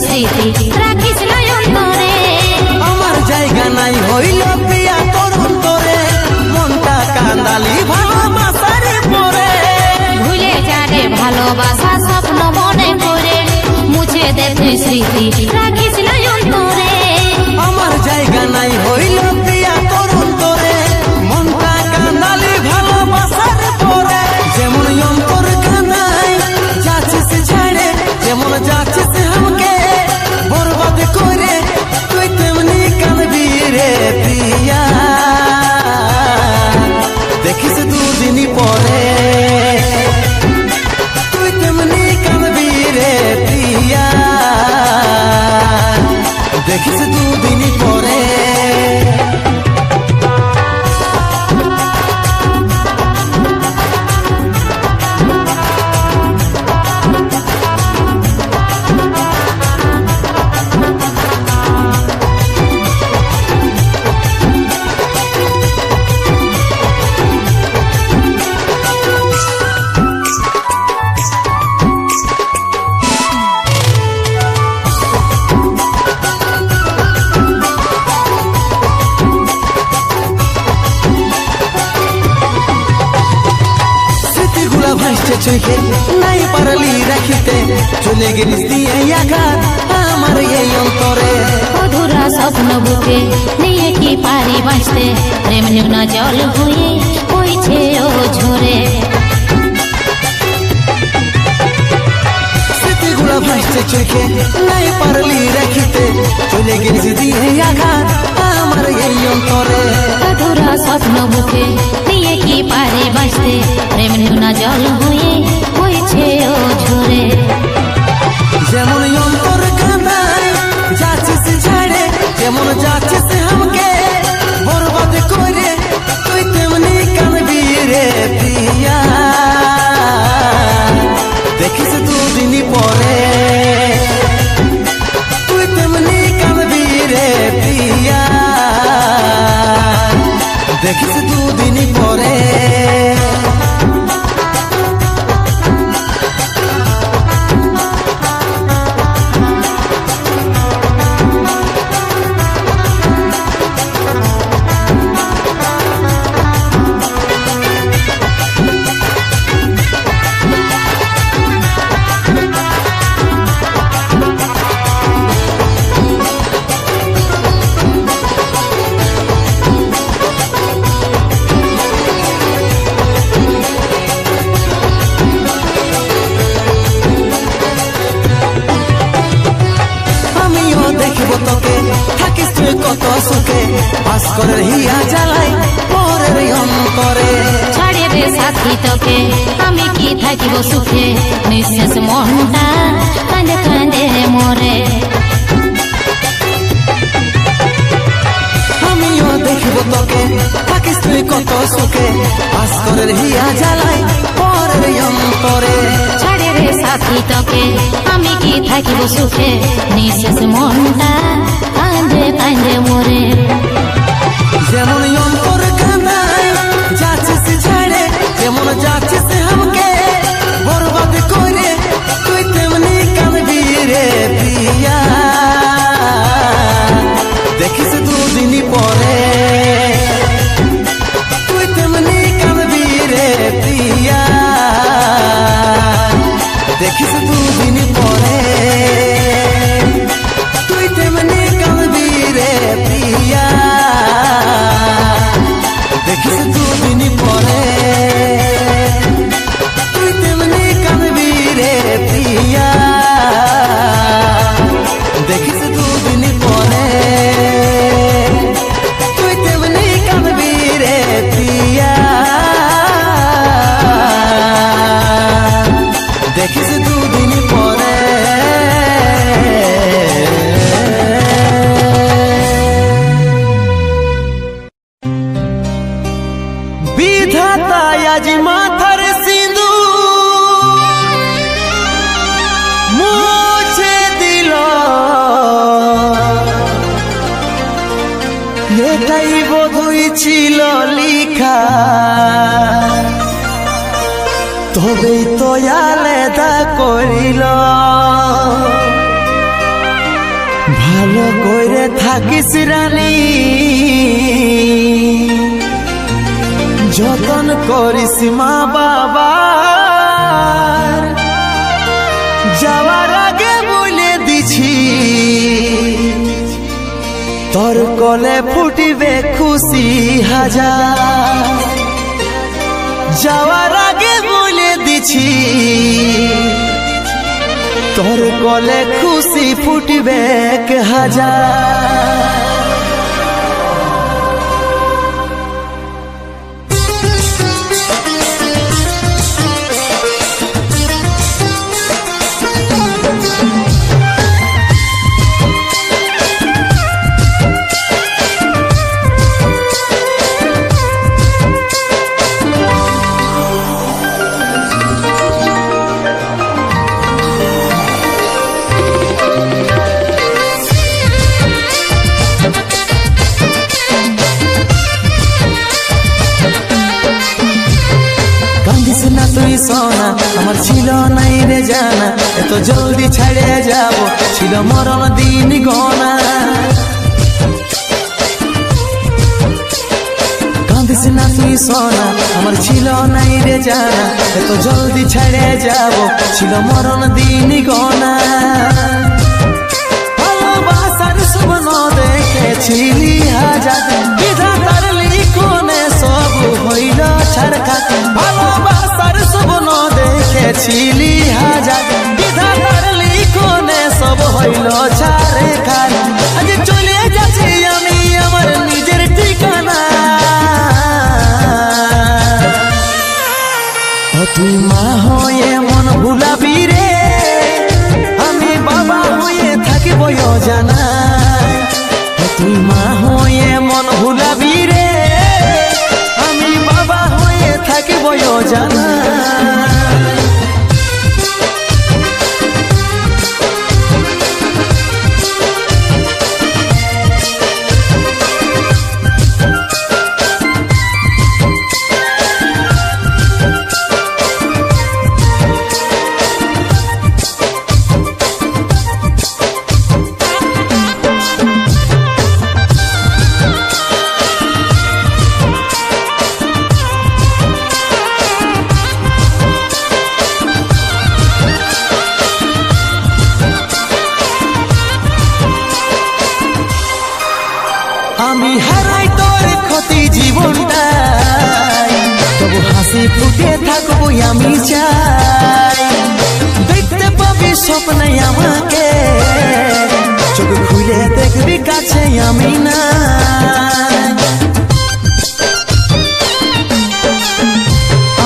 স্মৃতি রাখিস না অন্তরে। আমার জায়গা নাই হইল প্রিয়া তোর অন্তরে, মনটা কান্দালি ভালোবাসার পরে। ভুলে যারে ভালোবাসা স্বপ্ন মনে করে, মুছে দে তুই স্মৃতি রাখিস না অন্তরে। আমার জায়গা নাই হইল প্রিয়া তোর অন্তরে, মনটা কান্দালি ভালোবাসার পরে। যেমন অন্তর কান্দাই যাচ্ছিস ছেড়ে, যেমন যাচ্ছিস আমাকে বরবাদ করে, তুই তেমনি কাঁদবি রে প্রিয়া, দেখিস দুদিন পরে। তুই তেমনি কাঁদবি রে প্রিয়া, দেখিস দুদিন পরে। ভাসছে চোখে নাই পারলি রাখিতে, চলে গেলিস দিয়ে আঘাত আমার এই অন্তরে। অধুরা স্বপ্ন বুকে নিয়ে কি পারি বাঁচতে, প্রেম না জল হয়ে বইছে ও ঝরে। স্মৃতিগুলা ভাসছে চোখে নাই পারলি রাখিতে, চলে গেলিস দিয়ে আঘাত আমার এই অন্তরে। অধুরা স্বপ্ন বুকে নিয়ে কি পারি বাঁচতে, প্রেম না জল হয়ে বইছে ও ঝরে। যেমন অন্তর কাঁদায় যাচ্ছিস ছেড়ে, যেমন যাচ্ছিস আমাকে বরবাদ করে, তুই তেমনি কাঁদবি রে প্রিয়া, দেখিস দুদিন পরে। তুই তেমনি কাঁদবি রে প্রিয়া, দেখিস দুদিন পরে। থাকিস তুই কত সুখে, ভাস্করের হিয়া জ্বালাই পরের অন্তরে। ছাড়ে রে সাথী তোকে আমি কি থাকিব সুখে, নিঃশেষ মনটা কাঁদে কাঁদে মরে। আমিও দেখিব তোকে থাকিস তুই কত সুখে, ভাস্করের হিয়া জ্বালাই পরের অন্তরে। ছাড়ে রে সাথী তোকে আমি কি থাকিব সুখে, নিঃশেষ মনটা কাঁদে কাঁদে মরে। যেমন অন্তর কাঁদায় যাচ্ছিস ছেড়ে, যেমন যাচ্ছিস আমাকে বরবাদ করে, তুই তেমনি কাঁদবি রে প্রিয়া, দেখিস দুদিন পরে। তুই তেমনি কাঁদবি রে প্রিয়া, দেখিস দুদিন পরে। তুই তেমনি কাঁদবি রে প্রিয়া, দেখিস দুদিন পরে। তুই তেমনি কাঁদবি রে প্রিয়া, দেখিস দুদিন পরে। তুই তেমনি কাঁদবি রে প্রিয়া, দেখিস দুদিন পরে। বিধাতা আজ মাথার সিঁদুর মুছে দিল, এটাই বোধই ছিল লিখা, তবেই তো আলাদা করিল। কইরে থাকিস রানী যতন করিস মা বাবার যাওয়ার আগে বলে দিছি তোর কলে ফুটিবে খুশি হাজার যাওয়ার আগে বলে দিছি তোর কলে খুশি ফুটিবে হাজার তুই সোনা আমার ছিল নাই রে জানা এত জলদি ছেড়ে যাব ছিল মরণ দিন গনা কাঁদিস না তুই সোনা আমার ছিল নাই রে জানা এত জলদি ছেড়ে যাব ছিল মরণ দিন গনা ভালোবাসার স্বপ্ন দেখেছিলি হাজার বিধাতার লিখনে সব হইল ছাড়খা ভালোবাসার স্বপ্ন দেখেছিলি হাজার বিধাতার লিখনে সব হইল ছাড়খা আজ চলে যাচ্ছি আমি আমার নিজের ঠিকানা তুই মা হয়ে মন ভুলাবি রে আমি বাবা হয়ে থাকিব জানা তুই মা হয়ে মন ভুলাবি রে আমি বাবা হয়ে থাকিব জানা আমি হারাই তোর ক্ষতি জীবনটাই তবু হাসি ফুটে থাকবো আমি চাই দেখতে পাবি স্বপ্নে আমাকে চোখ খুলে দেখবি কাছে আমি না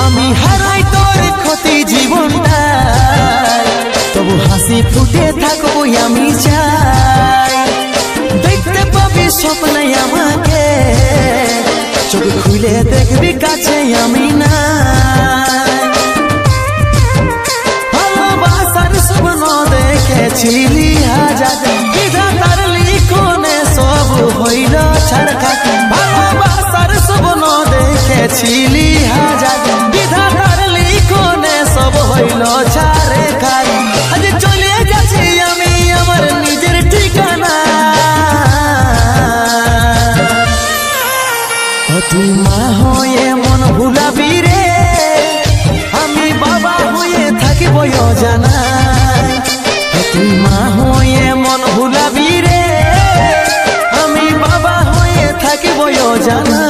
আমি হারাই তোর ক্ষতি জীবনটাই তবু হাসি ফুটে থাকবো আমি চাই দেখতে পাবি স্বপ্নে আমাকে চোখ খুলে দেখবি কাছে আমি না ভালোবাসার স্বপ্ন দেখেছিলি হাজার বিধাতার লিখনে সব হইল ছাড়খা ভালোবাসার স্বপ্ন দেখেছিলি হাজার বিধাতার লিখনে সব হইল ছাড়খা আজ চলে যাচ্ছি আমি আমার নিজের ঠিকানা তুই মা হয়ে মন ভুলাবি রে আমি বাবা হয়ে থাকিব জানা তুই মা হয়ে মন ভুলাবি রে আমি বাবা হয়ে থাকিব জানা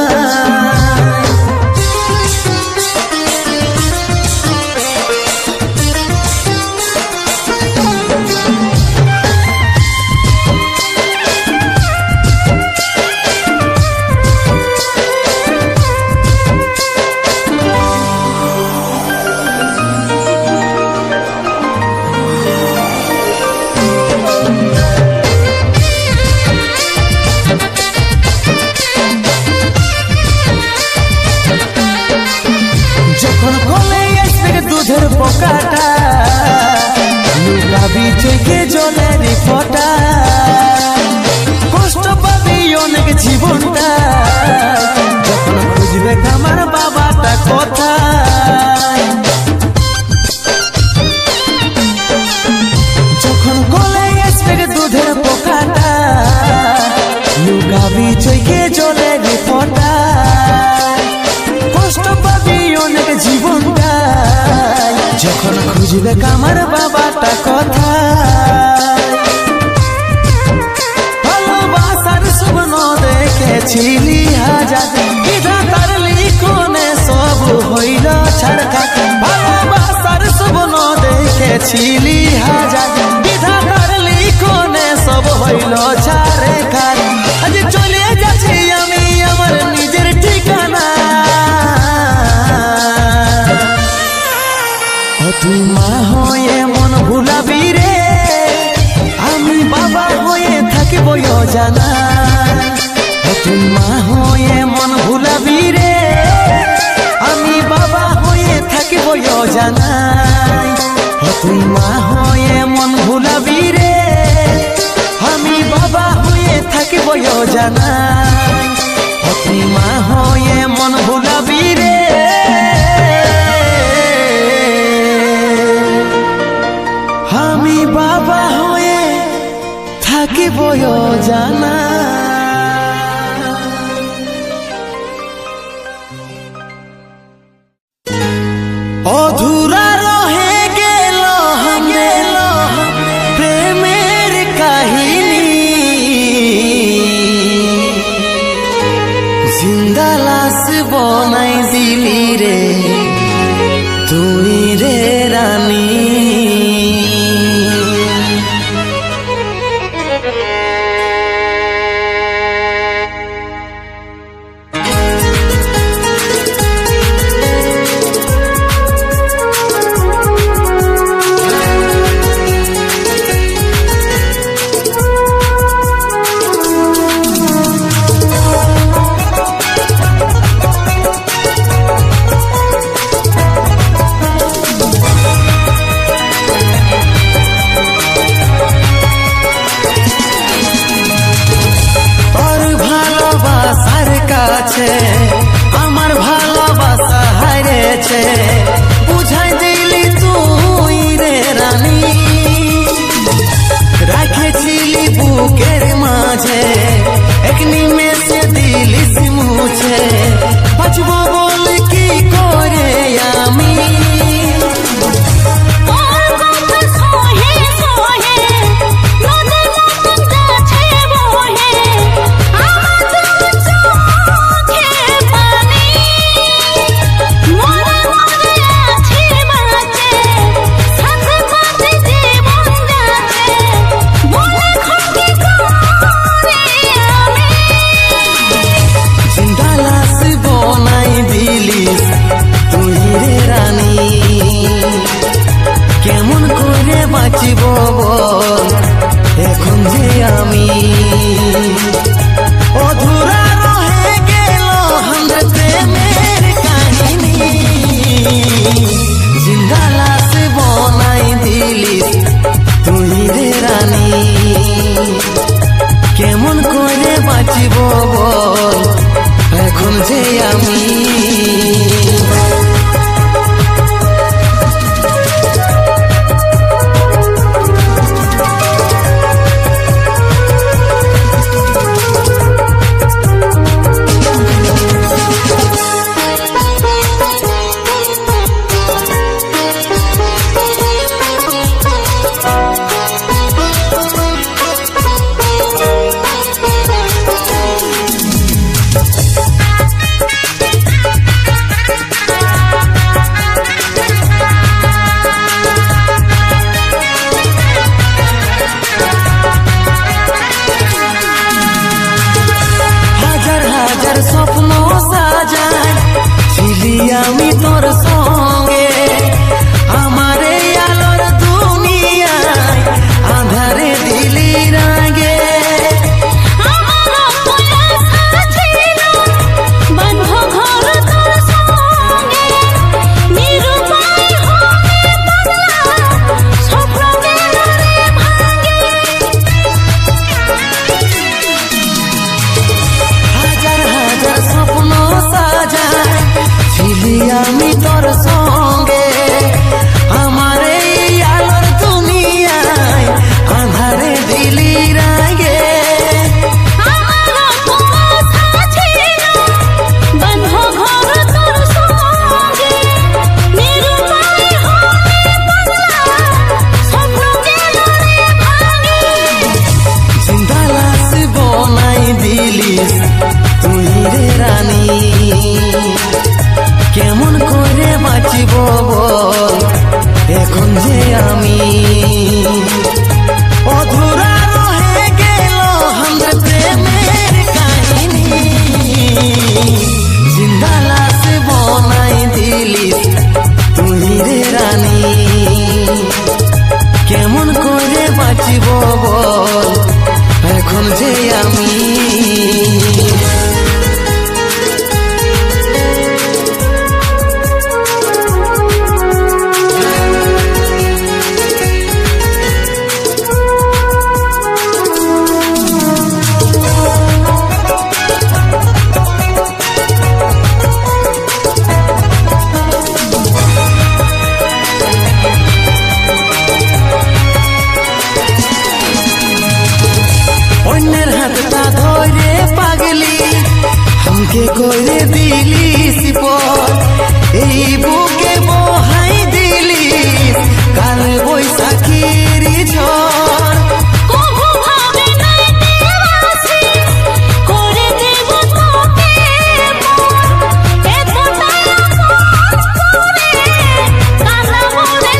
খুঁজবে কামার বাবাটা কথা ভালোবাসার স্বপ্ন দেখেছিলি হাজার বিধাতার লিখনে সব হইল ছাড়খা ভালোবাসার স্বপ্ন দেখেছিলি হাজার বিধাতার লিখনে সব হইল ছাড়ে খার আজ চলে যাচ্ছি আমি আমার নিজের ঠিকানা তুই মা হয়ে মন ভুলাবি রে আমি বাবা হয়ে থাকিব জানা তুই মা হয়ে মন ভুলাবি রে আমি বাবা হয়ে থাকিব জানা তুই মা হয়ে মন ভুলাবি রে আমি বাবা হয়ে থাকিব জানা তুই মা হয়ে মন ভুলাবি রে আমি বাবা হয়ে থাকিব জানা অধুরা রহে গেল প্রেমের কাহিনী জিন্দা লাশ বনাই দিলি রে তুই রে রানী বাঁচিব বল এখন যে আমি। অন্যের হাতটা ধরে পাগলি हमके করে দিলি সিপর এই বুকে বহাই দিলি কাল বৈশাখীর ঝড়। কবু ভাবে নাই দেবাসি করে দেব তোকে এতটাই আপন করে কান্না মনে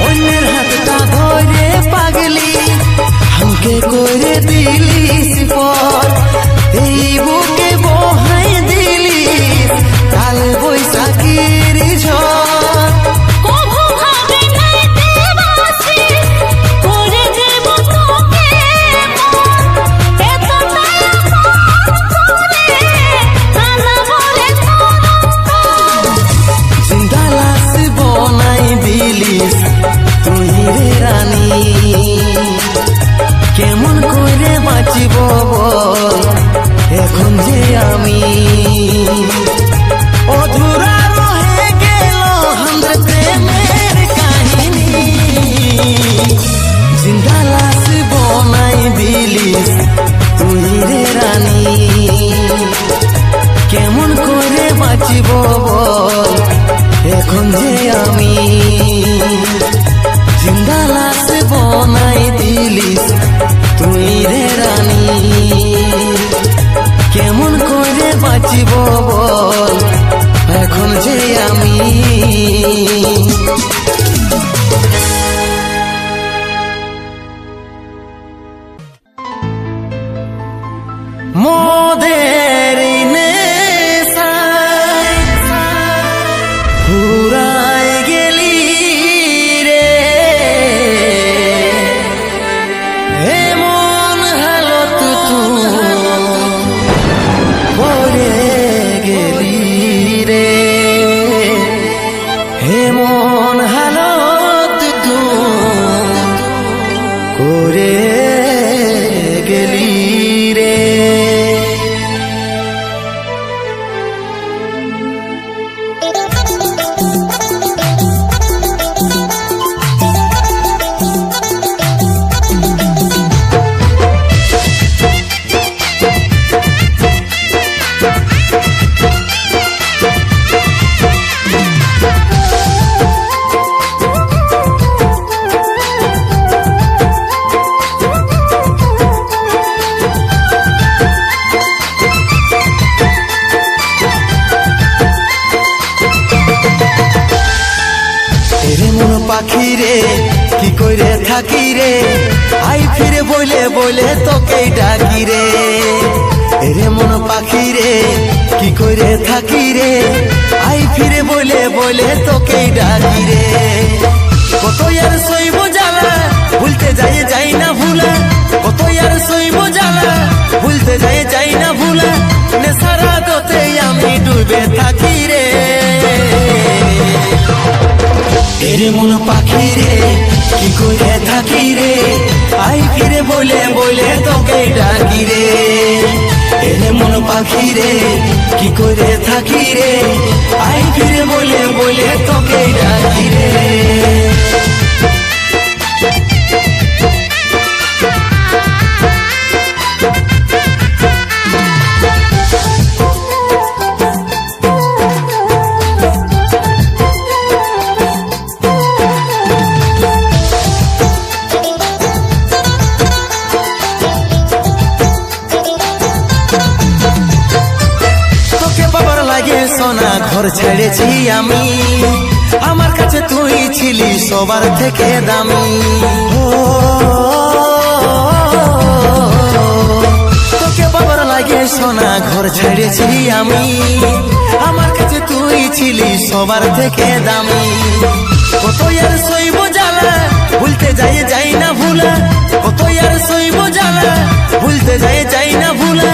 অন্যের হাতটা ধরে পাগলি हमके করে দিলি সিপর এই বুকে বহাই দিলি কাল বৈশাখীর ঝড়। কবু ভাবে নাই দেবাসি করে দেব তোকে এতটাই আপন করে কান্না মনে জিন্দা লাশ বনাই দিলিস তুই রে রানী কেমন করে বাঁচিব বল এখন যে আমি। অধুরা রহে গেল আমাদের প্রেমের কাহিনী জিন্দা লাশ বনাই দিলিস তুই রে রানী কেমন করে বাঁচিব বল এখন যে আমি। জিন্দা লাশ বনাই দিলিস তুই রে রানী কেমন করে বাঁচিব বল এখন যে আমি। মোদের নেশায় ঘুরাই গেলি রে এমন হালত করে গেলি রে এমন হালত করে গেলি রে। পাখি রে কি কইরে থাকি রে আই ফিরে বইলে বইলে তোকে ডাকি রে এরে মন পাখি রে কি কইরে থাকি রে আই ফিরে বইলে বইলে তোকে ডাকি রে। কত আর সইব জ্বালা ভুলতে যাই না ভুলা কত আর সইব জ্বালা ভুলতে যাই না ভুলা নেশারা দতে আমি ডুবে থাকি রে। এরে মন পাখি রে কি কইরে থাকি রে আই ফিরে বইলে বইলে তোকে ডাকি রে এরে মন পাখি রে কি কইরে থাকি রে আই ফিরে বইলে বইলে তোকে ডাকি রে। সোনা ঘর ছেড়েছি আমি আমার কাছে তুই ছিলি সবার থেকে দামি তোকে বাবার লাগে সোনা ঘর ছেড়েছি আমি আমার কাছে তুই ছিলি সবার থেকে দামি। কত আর সইব জ্বালা ভুলতে যাই না ভুলা, কত আর সইব জ্বালা ভুলতে যাই না ভুলা,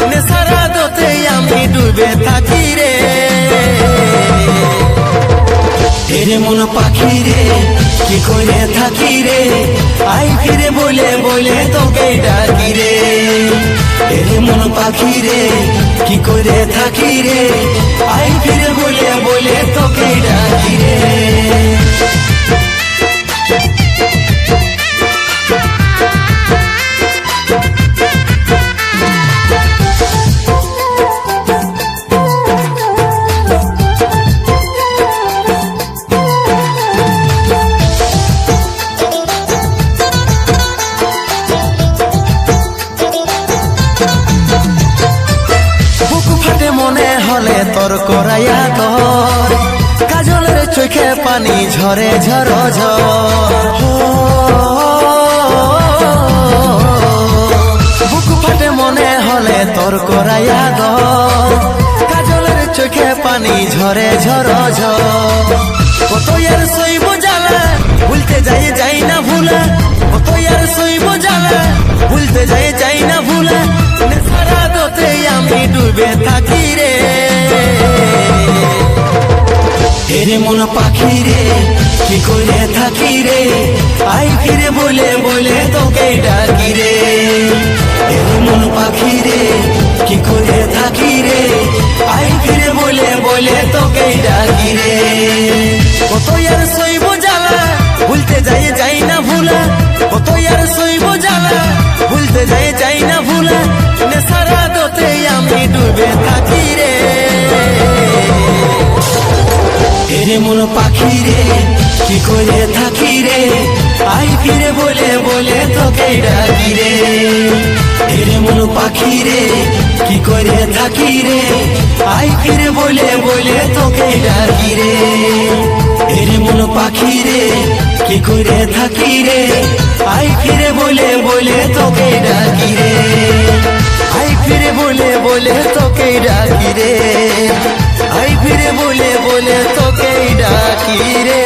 নেশার আদতে আমি ডুবে থাকি রে। এরে মন পাখি রে কি করে থাকি রে, আই ফিরে বলে বলে তোকে ডাকি রে। এরে মন পাখি রে কি করে থাকি রে, আই ফিরে বলে বলে তোকে ডাকি রে। মনে হলে তোর করাইয়া তোর কাজলের চোখে পানি ঝরে ঝর ঝর, বুক ফাটে মনে হলে তোর করাইয়া তোর কাজলের চোখে পানি ঝরে ঝর ঝর। কত আর সইব জ্বালা ভুলতে যাই না ভুলা, কত আর সইব জ্বালা ভুলতে যাই না ভুলা, নেশার আদতে আমি ডুবে থাকি রে। এরে মন পাখি রে কি করে থাকি রে, আই ফিরে বলে বলে তোকে ডাকি রে। এরে মন পাখি রে কি করে থাকি রে, আই ফিরে বলে বলে তোকে ডাকি রে। কত আর সইব জ্বালা ভুলতে যাই না ভুলা, কত আর সইব জ্বালা ভুলতে যাই না ভুলা, নেশার আদতে আমি ডুবে থাকি রে। এরে মন পাখি রে কি করে থাকি রে, আই ফিরে বলে বলে তোকে ডাকি রে। এরে মন পাখি রে কি করে থাকি রে, আই ফিরে বলে বলে তোকে ডাকি রে। এরে মন পাখি রে কি করে থাকি রে, আই ফিরে বলে বলে তোকে ডাকি রে। আই ফিরে বলে বলে তোকে ডাকি রে, আই ফিরে বলে বলে তোকে ডাকি রে।